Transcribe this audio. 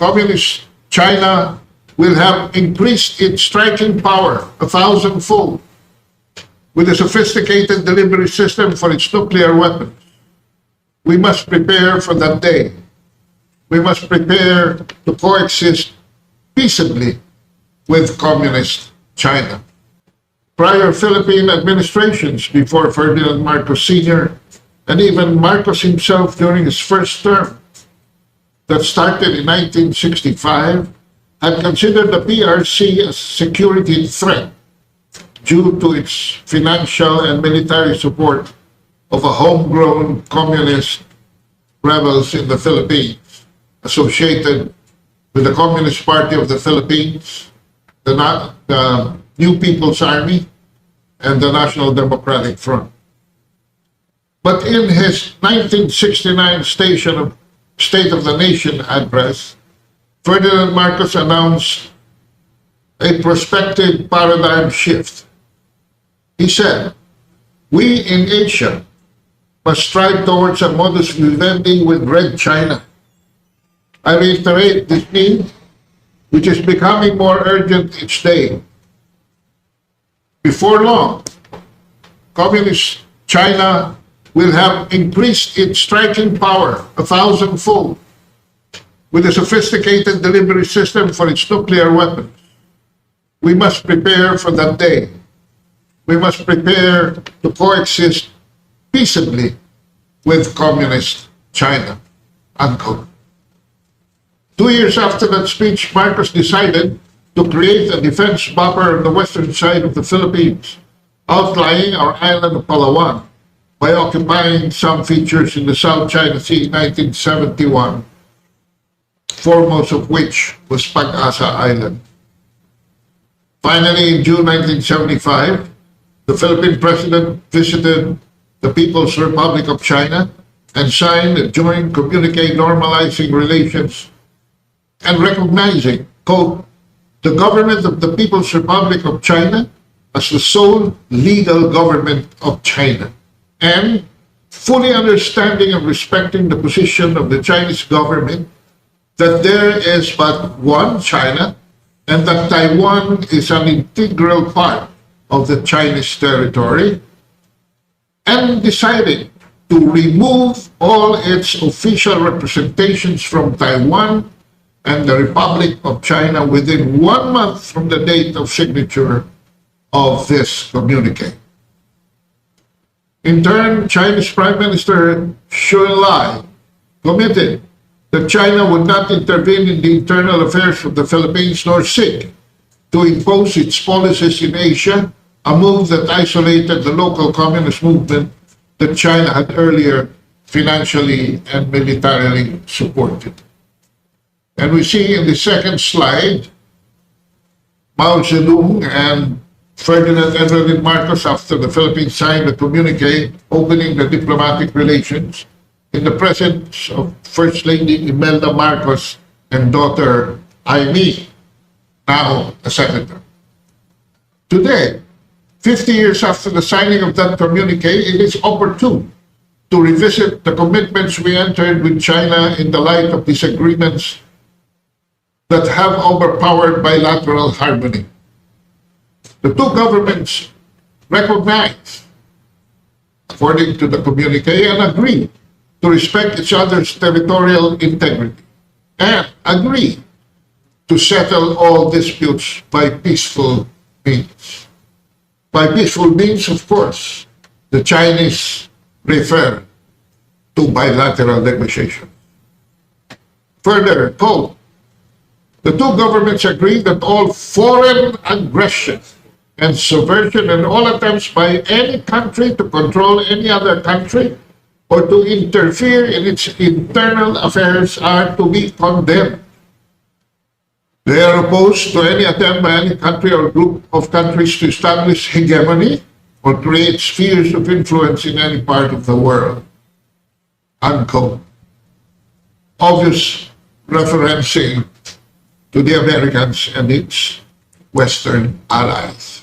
Communist China will have increased its striking power 1,000-fold with a sophisticated delivery system for its nuclear weapons. We must prepare for that day. We must prepare to coexist peaceably with Communist China. Prior Philippine administrations before Ferdinand Marcos Sr. and even Marcos himself during his first term that started in 1965 had considered the PRC a security threat due to its financial and military support of a homegrown communist rebels in the Philippines associated with the Communist Party of the Philippines, the New People's Army, and the National Democratic Front. But in his 1969 State of the Nation address, Ferdinand Marcos announced a prospective paradigm shift. He said, "We in Asia must strive towards a modus vivendi with Red China." I reiterate this need, which is becoming more urgent each day. Before long, Communist China will have increased its striking power 1,000-fold with a sophisticated delivery system for its nuclear weapons. We must prepare for that day. We must prepare to coexist peaceably with Communist China. Unquote. 2 years after that speech, Marcos decided to create a defense buffer on the western side of the Philippines, outlying our island of Palawan, by occupying some features in the South China Sea in 1971, foremost of which was Pag-asa Island. Finally, in June 1975, the Philippine president visited the People's Republic of China and signed a joint communique normalizing relations and recognizing, quote, "the government of the People's Republic of China as the sole legal government of China," and fully understanding and respecting the position of the Chinese government that there is but one China and that Taiwan is an integral part of the Chinese territory, and deciding to remove all its official representations from Taiwan and the Republic of China within 1 month from the date of signature of this communique. In turn, Chinese Prime Minister Xu Enlai committed that China would not intervene in the internal affairs of the Philippines nor seek to impose its policies in Asia, a move that isolated the local communist movement that China had earlier financially and militarily supported. And we see in the second slide, Mao Zedong and Ferdinand Marcos, after the Philippines signed a communique opening the diplomatic relations in the presence of First Lady Imelda Marcos and daughter Amy, now a senator. Today, 50 years after the signing of that communique, it is opportune to revisit the commitments we entered with China in the light of disagreements that have overpowered bilateral harmony. The two governments recognize, according to the communique, and agree to respect each other's territorial integrity and agree to settle all disputes by peaceful means. By peaceful means, of course, the Chinese refer to bilateral negotiation. Further, quote, "The two governments agree that all foreign aggression and subversion and all attempts by any country to control any other country or to interfere in its internal affairs are to be condemned. They are opposed to any attempt by any country or group of countries to establish hegemony or create spheres of influence in any part of the world." Unquote. Obvious referencing to the Americans and its Western allies.